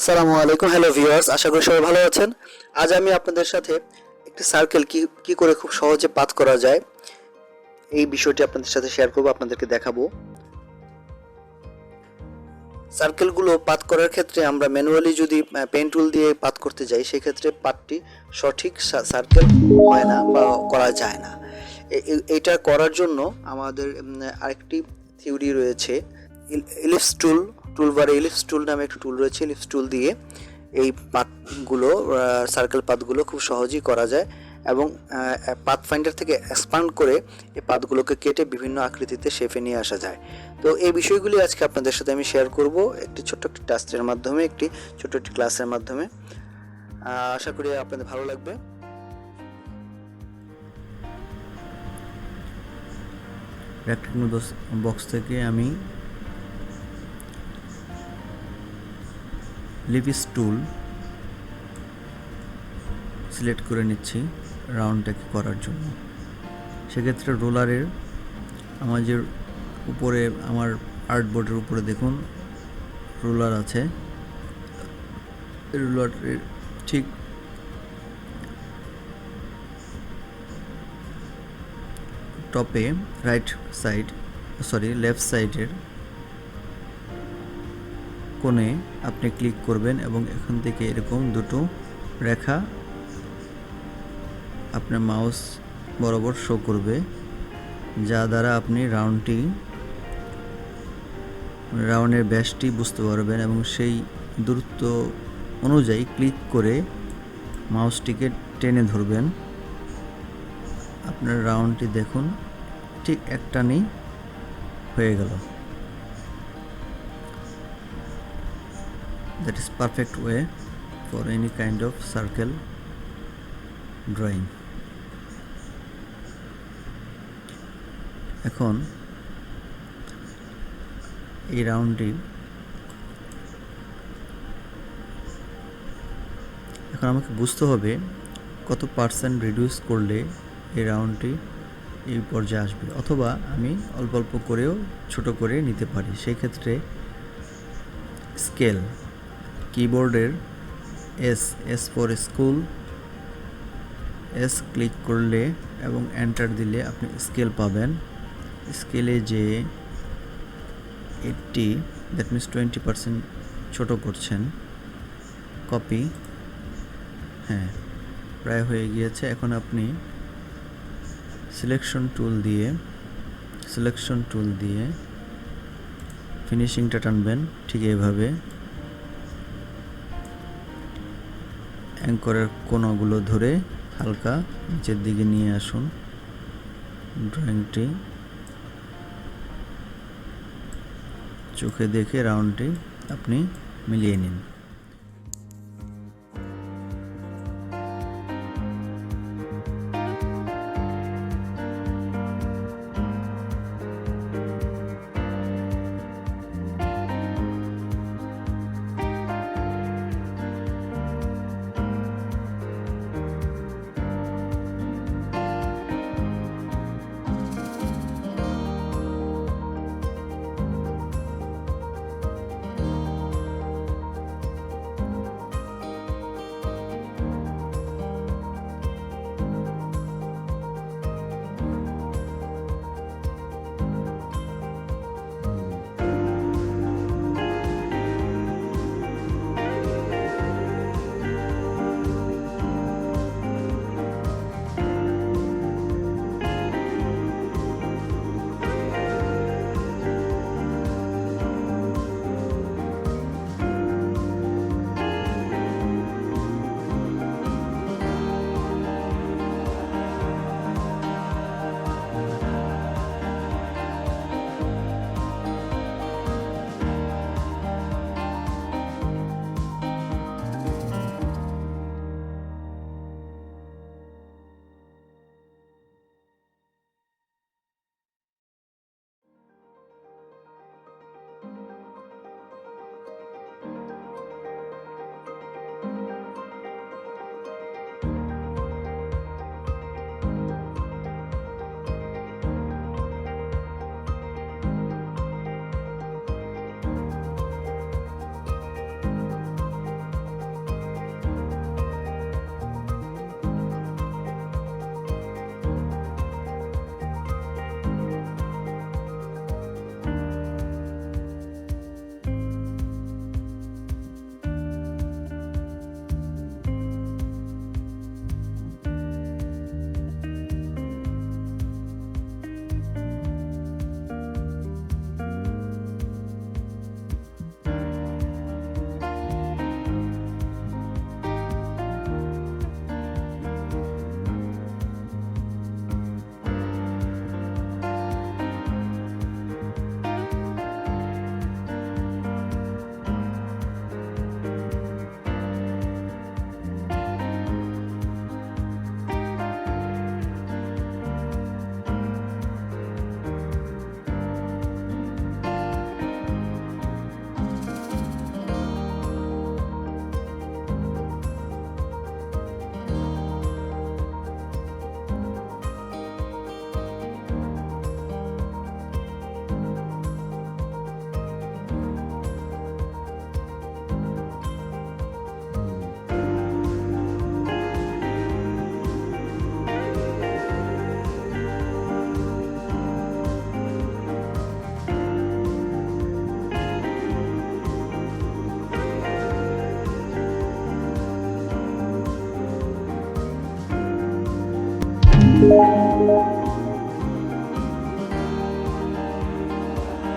আসসালামু আলাইকুম, hello viewers, আশা করি সবাই ভালো আছেন। আজ আমি আপনাদের সাথে একটি সার্কেল কি করে খুব সহজে পাত করা যায় এই বিষয়টি আপনাদের সাথে শেয়ার করব, আপনাদেরকে দেখাবো। সার্কেলগুলো পাত করার ক্ষেত্রে আমরা ম্যানুয়ালি যদি পেন টুল দিয়ে পাত করতে যাই, সেক্ষেত্রে পাতটি সঠিক সার্কেল হয় না বা করা যায় না। এটা করার জন্য আমাদের আরেকটি থিওরি রয়েছে। ইলিপস টুল, টুলবারে ইলিপস টুল নামে একটা টুল রয়েছে। ইলিপস টুল দিয়ে এই পাতগুলো, সার্কেল পাতগুলো খুব সহজেই করা যায় এবং পাথ ফাইন্ডার থেকে এক্সপান্ড করে এই পাতগুলোকে কেটে বিভিন্ন আকৃতিতে শেপে নিয়ে আসা যায়। তো এই বিষয়গুলি আজকে আপনাদের সাথে আমি শেয়ার করব একটি ছোট্ট একটি টাস্কের মাধ্যমে, একটি ছোট্ট একটি ক্লাসের মাধ্যমে। আশা করি আপনাদের ভালো লাগবে। রেক্টেঙ্গল বক্স থেকে আমি লিপিস টুল সিলেক্ট করে নিচ্ছি রাউন্ডটাকে করার জন্য। সেক্ষেত্রে রোলারের আমার যে উপরে, আমার আর্টবোর্ডের উপরে দেখুন রোলার আছে। রোলারের ঠিক টপে লেফট সাইডের কোণে আপনি ক্লিক করবেন এবং এখান থেকে এরকম দুটো রেখা আপনার মাউস বরাবর শো করবে, যা দ্বারা আপনি রাউন্ডের ব্যাসটি বুঝতে পারবেন এবং সেই দূরত্ব অনুযায়ী ক্লিক করে মাউসটিকে টেনে ধরবেন। আপনার রাউন্ডটি দেখুন ঠিক একটানেই হয়ে গেল। That is perfect way for any kind of circle drawing. এখন এই রাউন্ডটি আমাকে বুঝতে হবে কত পার্সেন্ট রিডিউস করলে এই রাউন্ডটি এই পর্যায়ে আসবে, অথবা আমি অল্প অল্প করেও ছোট করে নিতে পারি। সেই ক্ষেত্রে স্কেল, কিবোর্ডের S for school, S click করলে এবং এন্টার দিলে আপনি স্কেল পাবেন। স্কেলে যে 80, দ্যাট মিনস 20% ছোট করছেন। কপি, হ্যাঁ প্রায় হয়ে গিয়েছে। এখন আপনি সিলেকশন টুল দিয়ে ফিনিশিংটা টানবেন ঠিক এইভাবে। অ্যাঙ্করের কোণগুলো ধরে হালকা নিচের দিকে নিয়ে আসুন। ড্রয়িংটি চোখে দেখে রাউন্ডটি আপনি মিলিয়ে নিন।